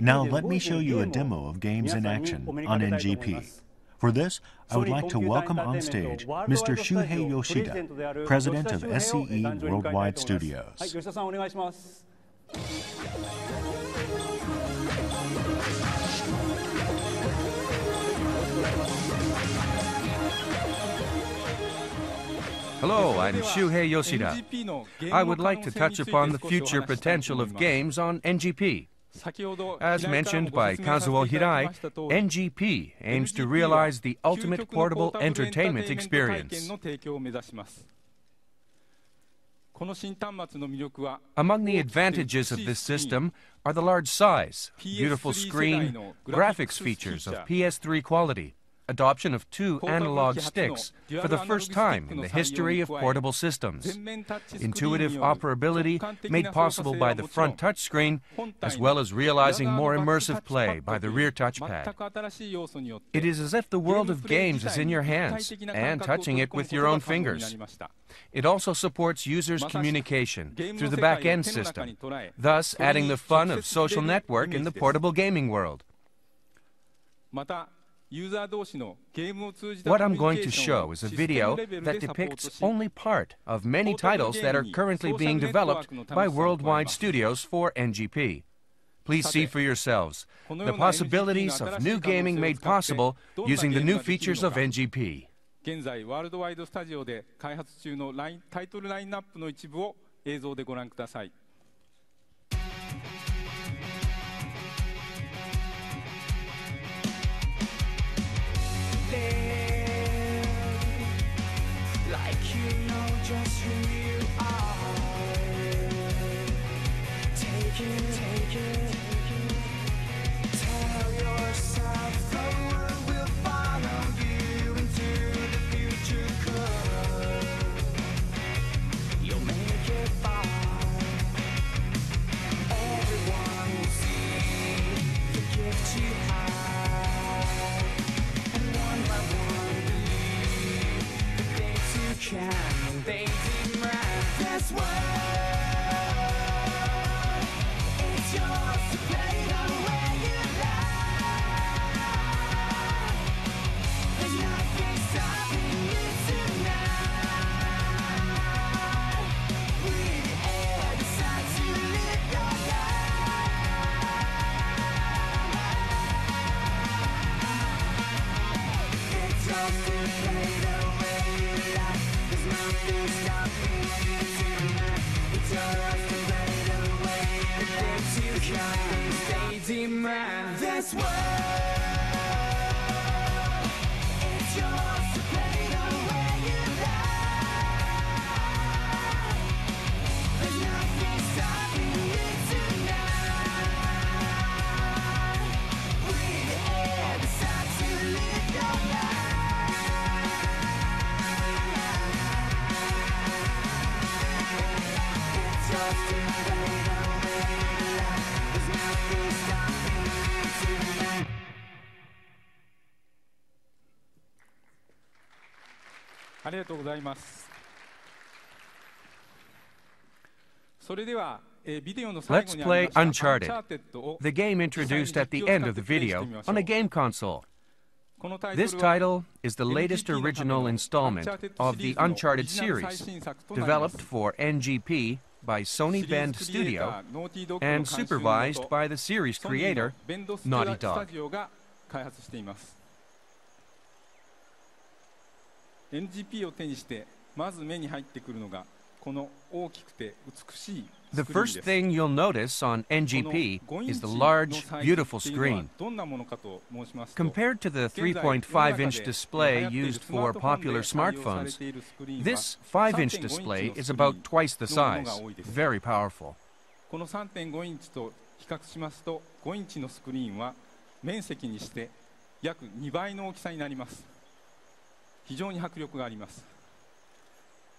Now let me show you a demo of games in action on NGP. For this, I would like to welcome on stage Mr. Shuhei Yoshida, President of SCE Worldwide Studios. Hello, I'm Shuhei Yoshida. I would like to touch upon the future potential of games on NGP. As mentioned by Kazuo Hirai, NGP aims to realize the ultimate portable entertainment experience. Among the advantages of this system are the large size, beautiful screen, graphics features of PS3 quality, adoption of 2 analog sticks for the first time in the history of portable systems, intuitive operability made possible by the front touchscreen, as well as realizing more immersive play by the rear touchpad. It is as if the world of games is in your hands and touching it with your own fingers. It also supports users' communication through the back-end system, thus adding the fun of social network in the portable gaming world. What I'm going to show is a video that depicts only part of many titles that are currently being developed by worldwide studios for NGP. Please see for yourselves the possibilities of new gaming made possible using the new features of NGP. 現在ワールドワイドスタジオで開発中のタイトルラインナップの一部を映像でご覧ください。ありがとうございます。それでは Let's play Uncharted, the game introduced at the end of the video on a game console. This title is the latest original installment of the Uncharted series, developed for NGP by Sony Bend Studio and supervised by the series creator, Naughty Dog. NGP を手にしてまず目に入ってくるのがこの大きくて美しい The first thing you'll notice on NGP is the large, beautiful screen. Compared to the 3.5-inch display used for popular smartphones, this 5-inch display is about twice the size. Very powerful. この 3.5 インチと比較しますと5インチのスクリーンは面積にして約2倍の大きさになります。非常に迫力があります。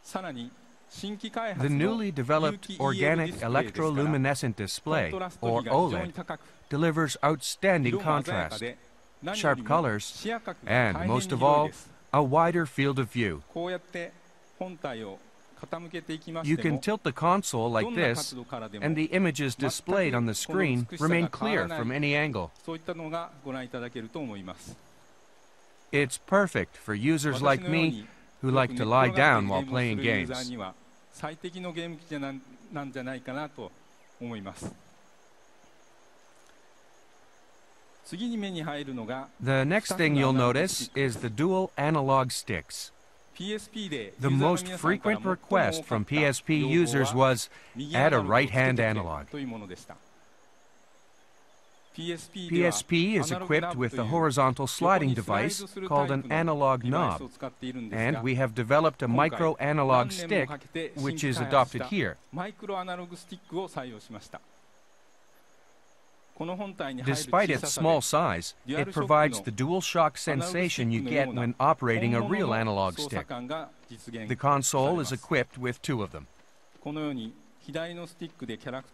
さらに The newly developed organic electroluminescent display, or OLED, delivers outstanding contrast, sharp colors, and, most of all, a wider field of view. You can tilt the console like this, and the images displayed on the screen remain clear from any angle. It's perfect for users like me who like to lie down while playing games. The next thing you'll notice is the dual analog sticks. The most frequent request from PSP users was, add a right-hand analog. PSP is equipped with a horizontal sliding device called an analog knob, and we have developed a micro-analog stick, which is adopted here. Despite its small size, it provides the dual shock sensation you get when operating a real analog stick. The console is equipped with two of them.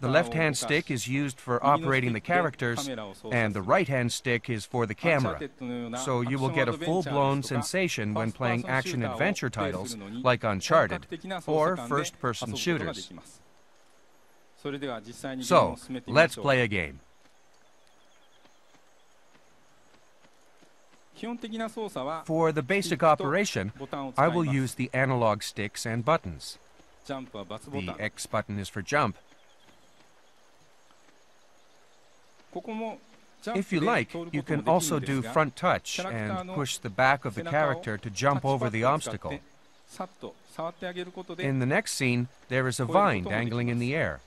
The left-hand stick is used for operating the characters, and the right-hand stick is for the camera, so you will get a full-blown sensation when playing action-adventure titles like Uncharted or first-person shooters. So, let's play a game. For the basic operation, I will use the analog sticks and buttons. The X button is for jump. If you like, you can also do front touch and push the back of the character to jump over the obstacle. In the next scene, there is a vine dangling in the air.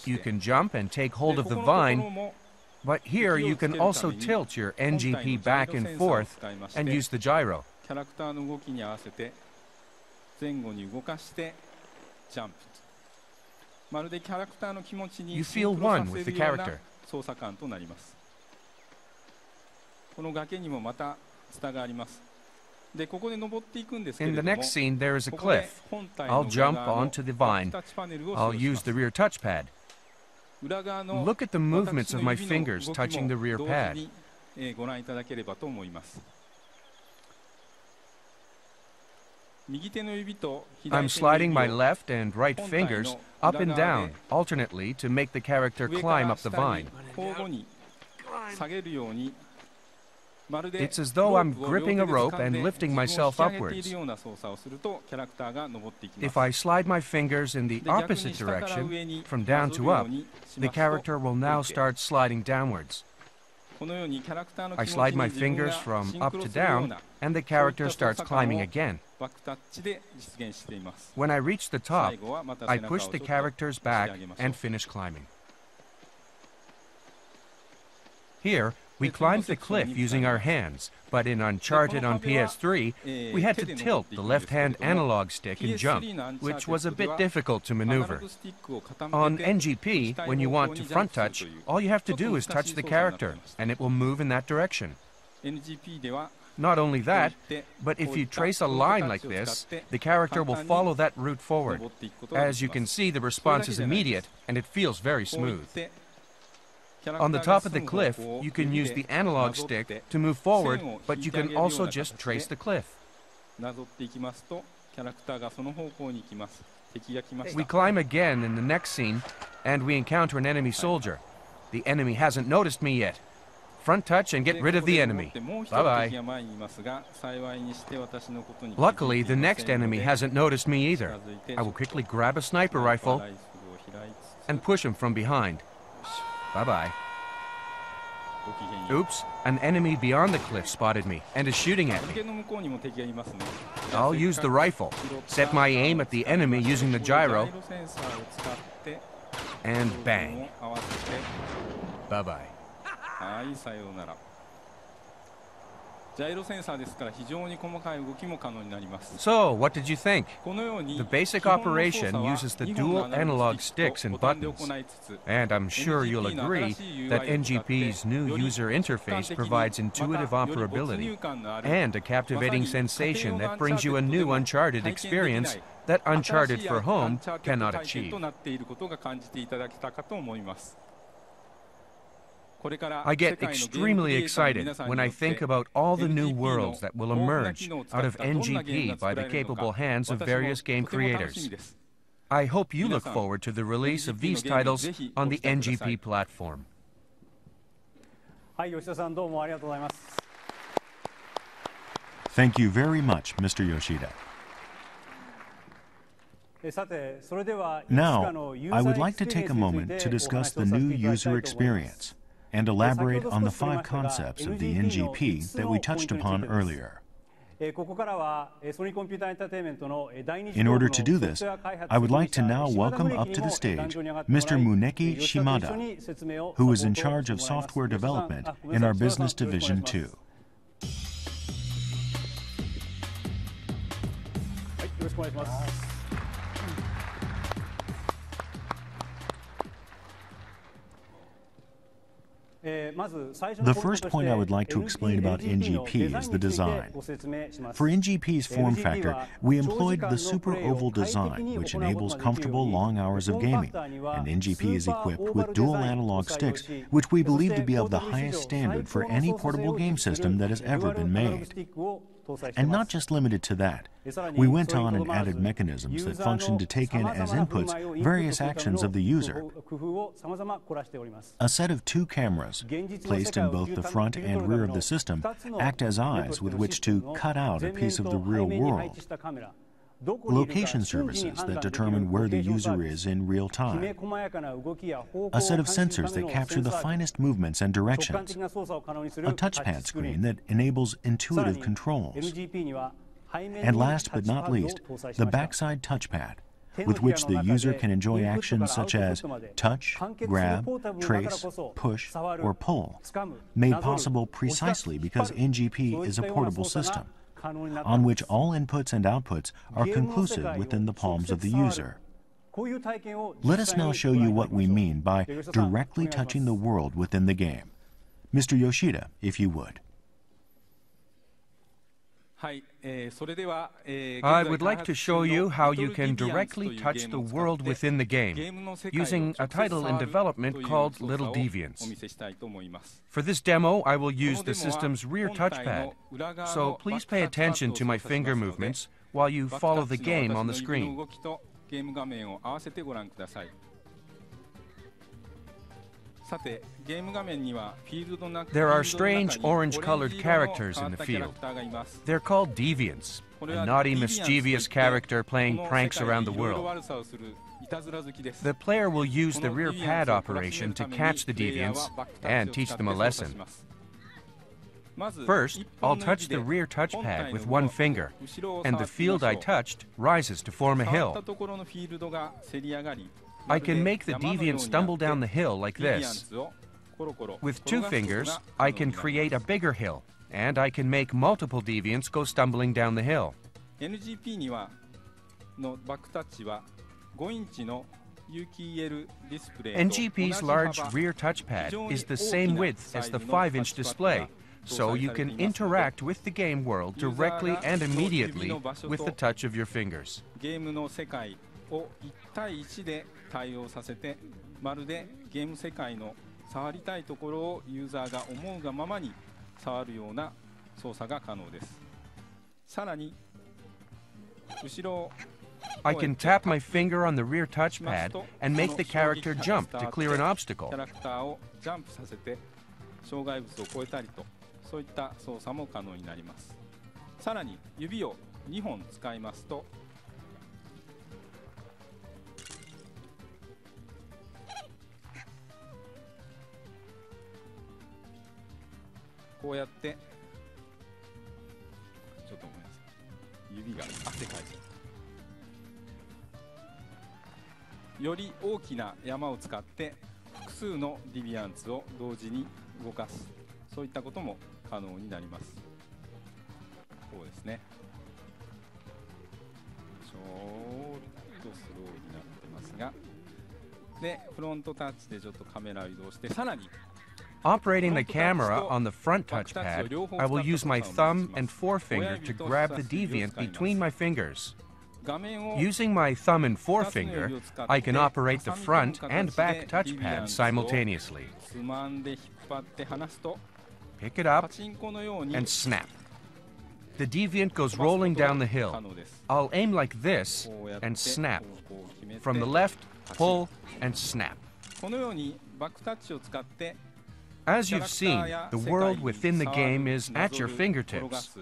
You can jump and take hold of the vine, but here you can also tilt your NGP back and forth and use the gyro. You feel one with the character. In the next scene, there is a cliff. I'll jump onto the vine. I'll use the rear touchpad. Look at the movements of my fingers touching the rear pad. I'm sliding my left and right fingers up and down alternately to make the character climb up the vine. It's as though I'm gripping a rope and lifting myself upwards. If I slide my fingers in the opposite direction, from down to up, the character will now start sliding downwards. I slide my fingers from up to down, and the character starts climbing again. When I reach the top, I push the characters back and finish climbing. Here, we climbed the cliff using our hands, but in Uncharted on PS3, we had to tilt the left-hand analog stick and jump, which was a bit difficult to maneuver. On NGP, when you want to front touch, all you have to do is touch the character, and it will move in that direction. Not only that, but if you trace a line like this, the character will follow that route forward. As you can see, the response is immediate, and it feels very smooth. On the top of the cliff, you can use the analog stick to move forward, but you can also just trace the cliff. We climb again in the next scene, and we encounter an enemy soldier. The enemy hasn't noticed me yet. Front touch and get rid of the enemy. Bye-bye. Luckily, the next enemy hasn't noticed me either. I will quickly grab a sniper rifle and push him from behind. Bye-bye. Oops, an enemy beyond the cliff spotted me and is shooting at me. I'll use the rifle, set my aim at the enemy using the gyro, and bang. Bye-bye. So, what did you think? The basic operation uses the dual analog sticks and buttons, and I'm sure you'll agree that NGP's new user interface provides intuitive operability and a captivating sensation that brings you a new Uncharted experience that Uncharted for Home cannot achieve. I get extremely excited when I think about all the new worlds that will emerge out of NGP by the capable hands of various game creators. I hope you look forward to the release of these titles on the NGP platform. Thank you very much, Mr. Yoshida. Now, I would like to take a moment to discuss the new user experience and elaborate on the 5 concepts of the NGP that we touched upon earlier. In order to do this, I would like to now welcome up to the stage Mr. Muneki Shimada, who is in charge of software development in our Business Division 2. The first point I would like to explain about NGP is the design. For NGP's form factor, we employed the super oval design, which enables comfortable long hours of gaming, and NGP is equipped with dual analog sticks, which we believe to be of the highest standard for any portable game system that has ever been made. And not just limited to that, we went on and added mechanisms that function to take in as inputs various actions of the user. A set of 2 cameras, placed in both the front and rear of the system, act as eyes with which to cut out a piece of the real world. Location services that determine where the user is in real time. A set of sensors that capture the finest movements and directions. A touchpad screen that enables intuitive controls. And last but not least, the backside touchpad, with which the user can enjoy actions such as touch, grab, trace, push, or pull, made possible precisely because NGP is a portable system, on which all inputs and outputs are conclusive within the palms of the user. Let us now show you what we mean by directly touching the world within the game. Mr. Yoshida, if you would. I would like to show you how you can directly touch the world within the game using a title in development called Little Deviants. For this demo, I will use the system's rear touchpad, so please pay attention to my finger movements while you follow the game on the screen. There are strange orange-colored characters in the field. They're called deviants, a naughty, mischievous character playing pranks around the world. The player will use the rear pad operation to catch the deviants and teach them a lesson. First, I'll touch the rear touchpad with 1 finger, and the field I touched rises to form a hill. I can make the deviant stumble down the hill like this. With 2 fingers, I can create a bigger hill, and I can make multiple deviants go stumbling down the hill. NGP's large rear touchpad is the same width as the 5-inch display, so you can interact with the game world directly and immediately with the touch of your fingers. 1対1で対応させて、まるでゲーム世界の触りたいところをユーザーが思うがままに触るような操作が可能です。さらに後ろを I can tap my finger on the rear touchpad and make the character jump to clear an obstacle. キャラクターをジャンプさせて障害物を越えたりと、そういった操作も可能になります。さらに指を2本使いますと、こうやってちょっとごめんなさい、指が汗かいちゃう。より大きな山を使って複数のディビアンツを同時に動かす、そういったことも可能になります。こうですね。ちょっとスローになってますが、でフロントタッチでちょっとカメラを移動して、さらにOperating the camera on the front touchpad, I will use my thumb and forefinger to grab the deviant between my fingers. Using my thumb and forefinger, I can operate the front and back touchpad simultaneously. Pick it up and snap. The deviant goes rolling down the hill. I'll aim like this and snap. From the left, pull and snap. As you've seen, the world within the game is at your fingertips.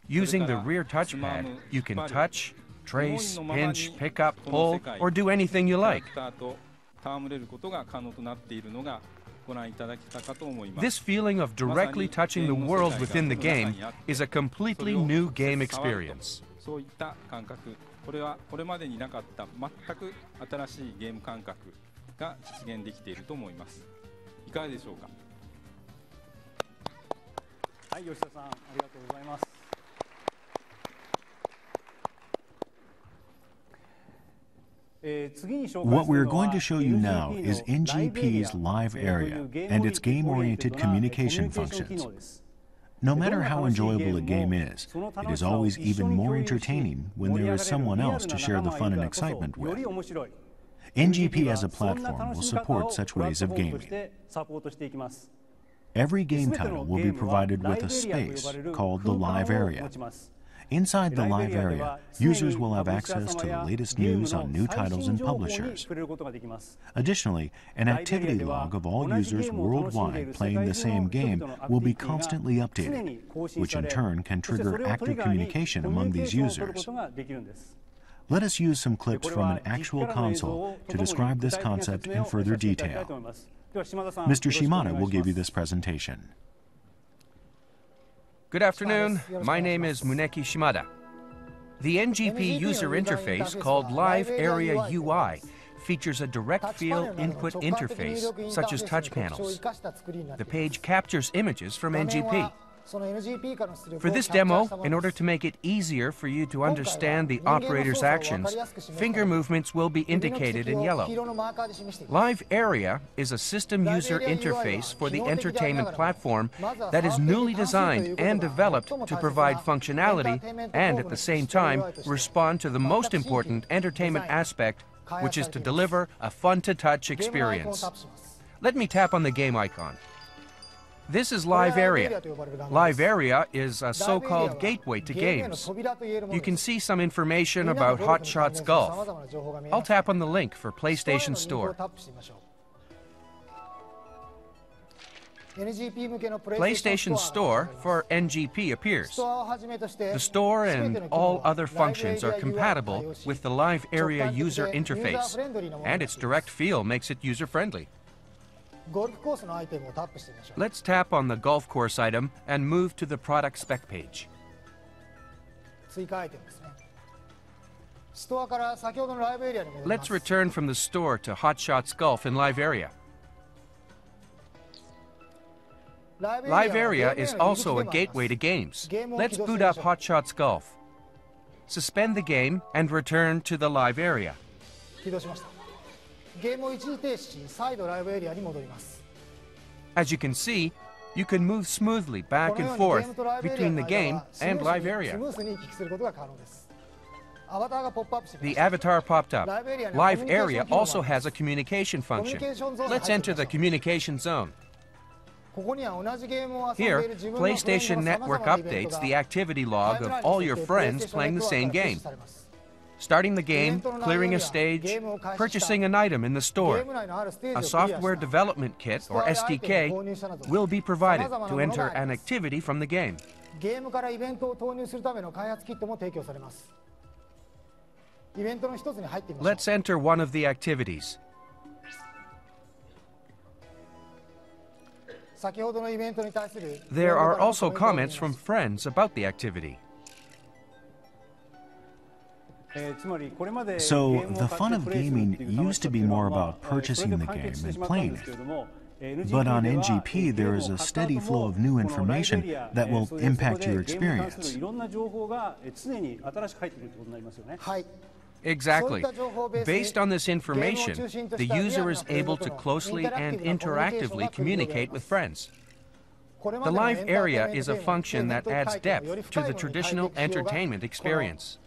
Using the rear touchpad, you can touch, trace, pinch, pick up, pull, or do anything you like. This feeling of directly touching the world within the game is a completely new game experience. What we're going to show you now is NGP's live area and its game-oriented communication functions. No matter how enjoyable a game is, it is always even more entertaining when there is someone else to share the fun and excitement with. NGP as a platform will support such ways of gaming. Every game title will be provided with a space called the live area. Inside the live area, users will have access to the latest news on new titles and publishers. Additionally, an activity log of all users worldwide playing the same game will be constantly updated, which in turn can trigger active communication among these users. Let us use some clips from an actual console to describe this concept in further detail. Mr. Shimada will give you this presentation. Good afternoon. My name is Muneki Shimada. The NGP user interface called Live Area UI features a direct field input interface such as touch panels. The page captures images from NGP. For this demo, in order to make it easier for you to understand the operator's actions, finger movements will be indicated in yellow. Live Area is a system user interface for the entertainment platform that is newly designed and developed to provide functionality and at the same time respond to the most important entertainment aspect, which is to deliver a fun-to-touch experience. Let me tap on the game icon. This is Live Area. Live Area is a so-called gateway to games. You can see some information about Hot Shots Golf. I'll tap on the link for PlayStation Store. PlayStation Store for NGP appears. The store and all other functions are compatible with the Live Area user interface, and its direct feel makes it user-friendly. Let's tap on the golf course item and move to the product spec page. Let's return from the store to Hot Shots Golf in Live Area. Live Area is also a gateway to games. Let's boot up Hot Shots Golf. Suspend the game and return to the Live Area. As you can see, you can move smoothly back and forth between the game and Live Area. The avatar popped up. Live Area also has a communication function. Let's enter the communication zone. Here, PlayStation Network updates the activity log of all your friends playing the same game. Starting the game, clearing a stage, purchasing an item in the store. A software development kit, or SDK, will be provided to enter an activity from the game. Let's enter one of the activities. There are also comments from friends about the activity. So, the fun of gaming used to be more about purchasing the game and playing it. But on NGP, there is a steady flow of new information that will impact your experience. Exactly. Based on this information, the user is able to closely and interactively communicate with friends. The Live Area is a function that adds depth to the traditional entertainment experience.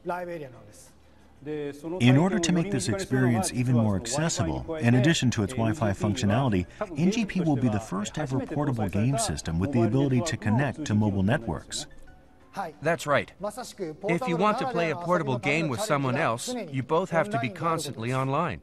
In order to make this experience even more accessible, in addition to its Wi-Fi functionality, NGP will be the first ever portable game system with the ability to connect to mobile networks. That's right. If you want to play a portable game with someone else, you both have to be constantly online.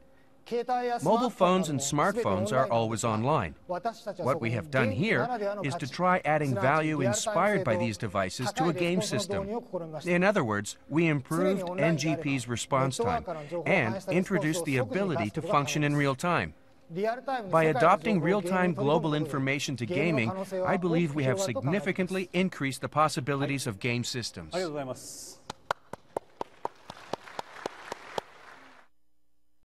Mobile phones and smartphones are always online. What we have done here is to try adding value inspired by these devices to a game system. In other words, we improved NGP's response time and introduced the ability to function in real time. By adopting real-time global information to gaming, I believe we have significantly increased the possibilities of game systems.